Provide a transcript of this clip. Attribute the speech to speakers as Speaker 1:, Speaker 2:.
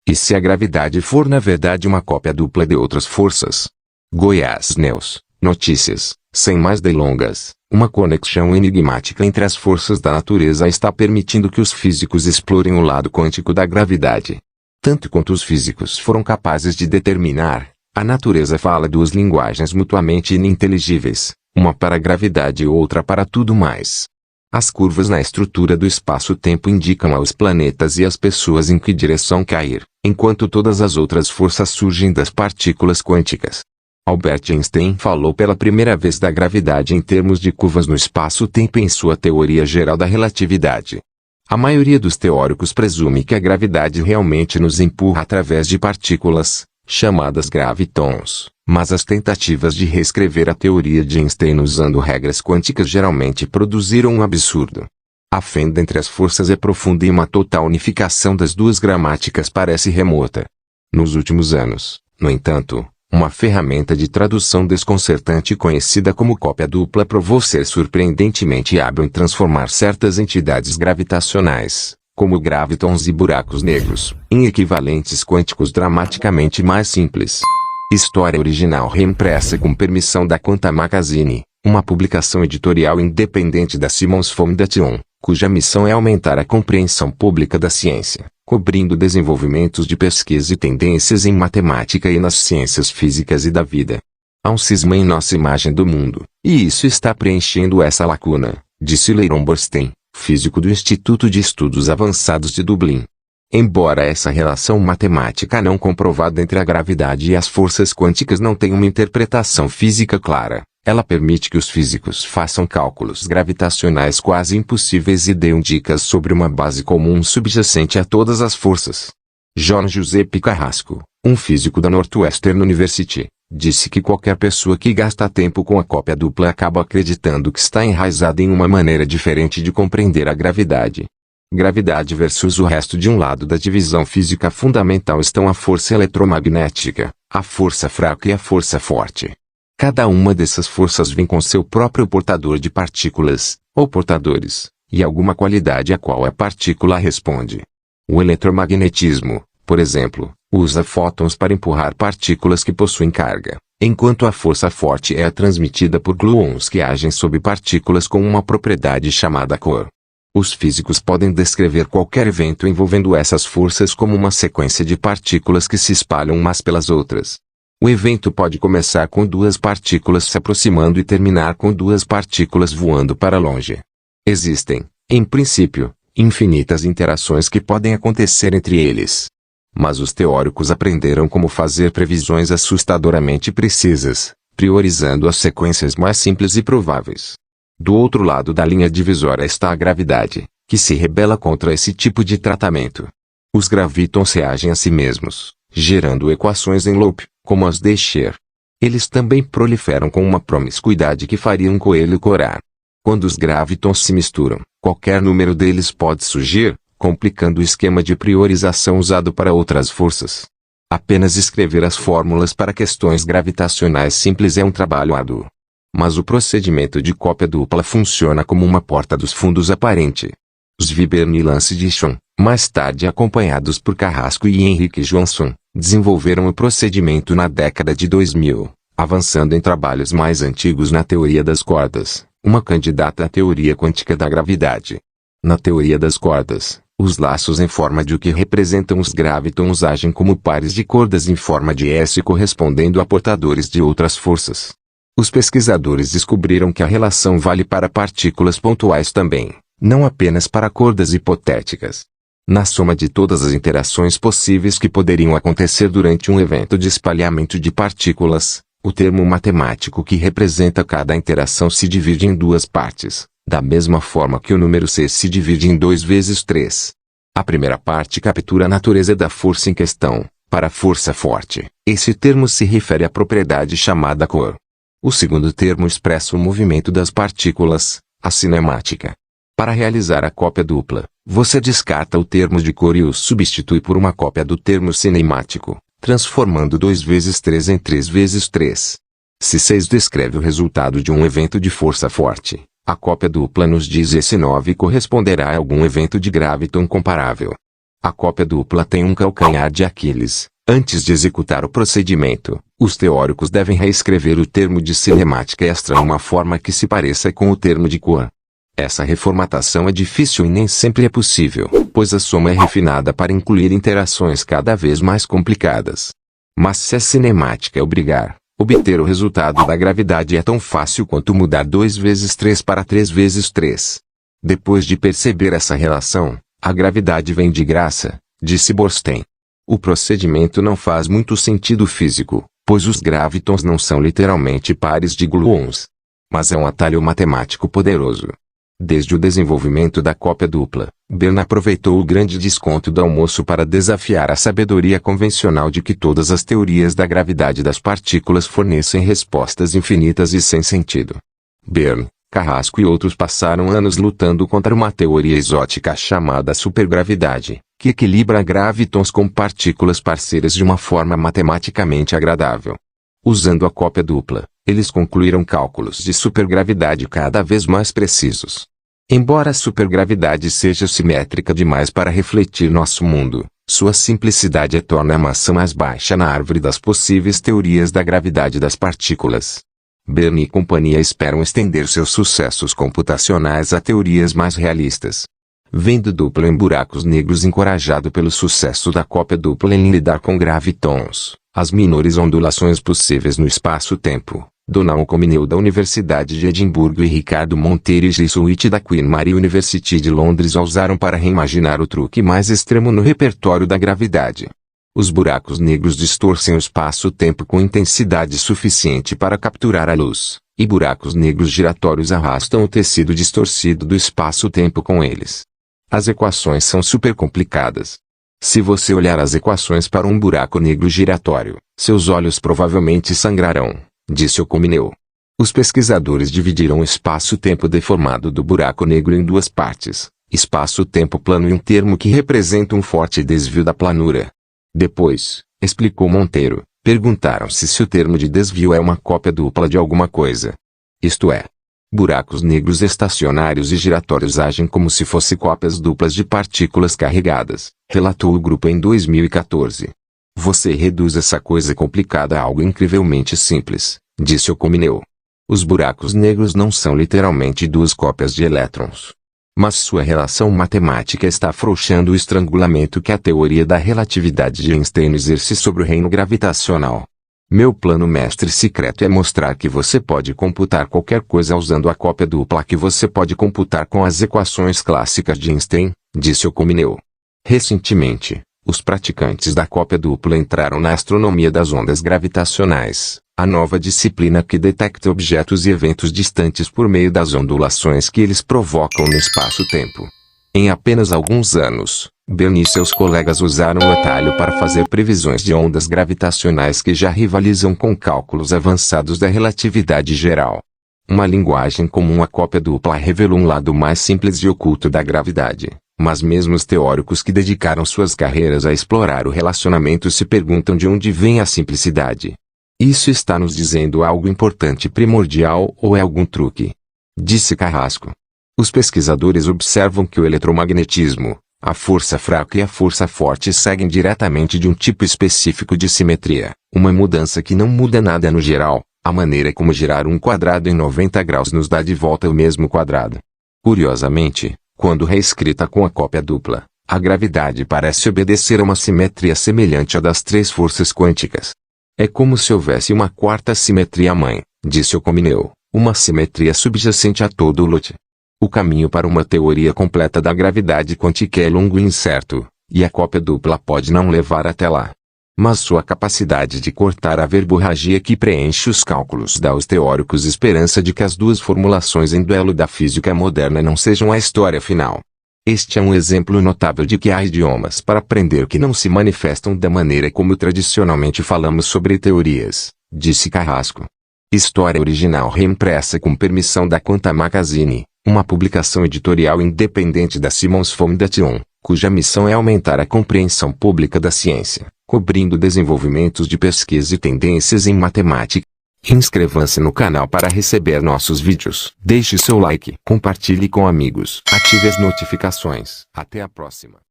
Speaker 1: E se a gravidade for na verdade uma cópia dupla de outras forças? Goiás News, notícias, sem mais delongas. Uma conexão enigmática entre as forças da natureza está permitindo que os físicos explorem o lado quântico da gravidade. Tanto quanto os físicos foram capazes de determinar, a natureza fala duas linguagens mutuamente ininteligíveis, uma para a gravidade e outra para tudo mais. As curvas na estrutura do espaço-tempo indicam aos planetas e às pessoas em que direção cair, enquanto todas as outras forças surgem das partículas quânticas. Albert Einstein falou pela primeira vez da gravidade em termos de curvas no espaço-tempo em sua teoria geral da relatividade. A maioria dos teóricos presume que a gravidade realmente nos empurra através de partículas, chamadas gravitons, mas as tentativas de reescrever a teoria de Einstein usando regras quânticas geralmente produziram um absurdo. A fenda entre as forças é profunda e uma total unificação das duas gramáticas parece remota. Nos últimos anos, no entanto, uma ferramenta de tradução desconcertante conhecida como cópia dupla provou ser surpreendentemente hábil em transformar certas entidades gravitacionais, como gravitons e buracos negros, em equivalentes quânticos dramaticamente mais simples. História original reimpressa com permissão da Quantum Magazine, uma publicação editorial independente da Simons Foundation, cuja missão é aumentar a compreensão pública da ciência, cobrindo desenvolvimentos de pesquisa e tendências em matemática e nas ciências físicas e da vida. Há um cisma em nossa imagem do mundo, e isso está preenchendo essa lacuna, disse Leiron Borstein, físico do Instituto de Estudos Avançados de Dublin. Embora essa relação matemática não comprovada entre a gravidade e as forças quânticas não tenha uma interpretação física clara, ela permite que os físicos façam cálculos gravitacionais quase impossíveis e deem dicas sobre uma base comum subjacente a todas as forças. John Giuseppe Carrasco, um físico da Northwestern University, disse que qualquer pessoa que gasta tempo com a cópia dupla acaba acreditando que está enraizada em uma maneira diferente de compreender a gravidade. Gravidade versus o resto. De um lado da divisão física fundamental estão a força eletromagnética, a força fraca e a força forte. Cada uma dessas forças vem com seu próprio portador de partículas, ou portadores, e alguma qualidade a qual a partícula responde. O eletromagnetismo, por exemplo, usa fótons para empurrar partículas que possuem carga, enquanto a força forte é transmitida por gluons que agem sobre partículas com uma propriedade chamada cor. Os físicos podem descrever qualquer evento envolvendo essas forças como uma sequência de partículas que se espalham umas pelas outras. O evento pode começar com duas partículas se aproximando e terminar com duas partículas voando para longe. Existem, em princípio, infinitas interações que podem acontecer entre eles. Mas os teóricos aprenderam como fazer previsões assustadoramente precisas, priorizando as sequências mais simples e prováveis. Do outro lado da linha divisória está a gravidade, que se rebela contra esse tipo de tratamento. Os gravitons reagem a si mesmos, gerando equações em loop, como as de Scher. Eles também proliferam com uma promiscuidade que faria um coelho corar. Quando os gravitons se misturam, qualquer número deles pode surgir, complicando o esquema de priorização usado para outras forças. Apenas escrever as fórmulas para questões gravitacionais simples é um trabalho árduo. Mas o procedimento de cópia dupla funciona como uma porta dos fundos aparente. Zwibern e Lance Dishon, mais tarde acompanhados por Carrasco e Henrique Johansson, desenvolveram o procedimento na década de 2000, avançando em trabalhos mais antigos na teoria das cordas, uma candidata à teoria quântica da gravidade. Na teoria das cordas, os laços em forma de U que representam os gravitons agem como pares de cordas em forma de S correspondendo a portadores de outras forças. Os pesquisadores descobriram que a relação vale para partículas pontuais também, não apenas para cordas hipotéticas. Na soma de todas as interações possíveis que poderiam acontecer durante um evento de espalhamento de partículas, o termo matemático que representa cada interação se divide em duas partes, da mesma forma que o número C se divide em 2 vezes 3. A primeira parte captura a natureza da força em questão, para a força forte. Esse termo se refere à propriedade chamada cor. O segundo termo expressa o movimento das partículas, a cinemática. Para realizar a cópia dupla, você descarta o termo de cor e o substitui por uma cópia do termo cinemático, transformando 2 vezes 3 em 3 vezes 3. Se 6 descreve o resultado de um evento de força forte, a cópia dupla nos diz esse 9 corresponderá a algum evento de graviton comparável. A cópia dupla tem um calcanhar de Aquiles. Antes de executar o procedimento, os teóricos devem reescrever o termo de cinemática extra em uma forma que se pareça com o termo de core. Essa reformatação é difícil e nem sempre é possível, pois a soma é refinada para incluir interações cada vez mais complicadas. Mas se a cinemática é obrigar, obter o resultado da gravidade é tão fácil quanto mudar 2 vezes 3 para 3 vezes 3. Depois de perceber essa relação, a gravidade vem de graça, disse Boorstin. O procedimento não faz muito sentido físico, pois os gravitons não são literalmente pares de gluons. Mas é um atalho matemático poderoso. Desde o desenvolvimento da cópia dupla, Bern aproveitou o grande desconto do almoço para desafiar a sabedoria convencional de que todas as teorias da gravidade das partículas fornecem respostas infinitas e sem sentido. Bern, Carrasco e outros passaram anos lutando contra uma teoria exótica chamada supergravidade, que equilibra gravitons com partículas parceiras de uma forma matematicamente agradável. Usando a cópia dupla, eles concluíram cálculos de supergravidade cada vez mais precisos. Embora a supergravidade seja simétrica demais para refletir nosso mundo, sua simplicidade torna a maçã mais baixa na árvore das possíveis teorias da gravidade das partículas. Bern e companhia esperam estender seus sucessos computacionais a teorias mais realistas. Vendo dupla em buracos negros encorajado pelo sucesso da cópia dupla em lidar com gravitons, as menores ondulações possíveis no espaço-tempo, Donald Comenius da Universidade de Edimburgo e Ricardo Monteiro e Jesuit da Queen Mary University de Londres a usaram para reimaginar o truque mais extremo no repertório da gravidade. Os buracos negros distorcem o espaço-tempo com intensidade suficiente para capturar a luz, e buracos negros giratórios arrastam o tecido distorcido do espaço-tempo com eles. As equações são super complicadas. Se você olhar as equações para um buraco negro giratório, seus olhos provavelmente sangrarão, disse Comenius. Os pesquisadores dividiram o espaço-tempo deformado do buraco negro em 2 partes, espaço-tempo plano e um termo que representa um forte desvio da planura. Depois, explicou Monteiro, perguntaram-se se o termo de desvio é uma cópia dupla de alguma coisa. Isto é, buracos negros estacionários e giratórios agem como se fossem cópias duplas de partículas carregadas, relatou o grupo em 2014. Você reduz essa coisa complicada a algo incrivelmente simples, disse Comenius. Os buracos negros não são literalmente 2 cópias de elétrons. Mas sua relação matemática está afrouxando o estrangulamento que a teoria da relatividade de Einstein exerce sobre o reino gravitacional. Meu plano mestre secreto é mostrar que você pode computar qualquer coisa usando a cópia dupla que você pode computar com as equações clássicas de Einstein, disse Comenius. Recentemente, os praticantes da cópia dupla entraram na astronomia das ondas gravitacionais, a nova disciplina que detecta objetos e eventos distantes por meio das ondulações que eles provocam no espaço-tempo. Em apenas alguns anos, Bern e seus colegas usaram o atalho para fazer previsões de ondas gravitacionais que já rivalizam com cálculos avançados da relatividade geral. Uma linguagem comum à cópia dupla revelou um lado mais simples e oculto da gravidade, mas mesmo os teóricos que dedicaram suas carreiras a explorar o relacionamento se perguntam de onde vem a simplicidade. Isso está nos dizendo algo importante e primordial ou é algum truque? Disse Carrasco. Os pesquisadores observam que o eletromagnetismo, a força fraca e a força forte seguem diretamente de um tipo específico de simetria, uma mudança que não muda nada no geral, a maneira como girar um quadrado em 90 graus nos dá de volta o mesmo quadrado. Curiosamente, quando reescrita com a cópia dupla, a gravidade parece obedecer a uma simetria semelhante à das 3 forças quânticas. É como se houvesse uma 4ª simetria-mãe, disse Comenius, uma simetria subjacente a todo o lote. O caminho para uma teoria completa da gravidade quântica é longo e incerto, e a cópia dupla pode não levar até lá. Mas sua capacidade de cortar a verborragia que preenche os cálculos dá aos teóricos esperança de que as 2 formulações em duelo da física moderna não sejam a história final. Este é um exemplo notável de que há idiomas para aprender que não se manifestam da maneira como tradicionalmente falamos sobre teorias, disse Carrasco. História original reimpressa com permissão da Quanta Magazine, uma publicação editorial independente da Simons Foundation, cuja missão é aumentar a compreensão pública da ciência, cobrindo desenvolvimentos de pesquisa e tendências em matemática. Inscreva-se no canal para receber nossos vídeos. Deixe seu like, compartilhe com amigos, ative as notificações. Até a próxima.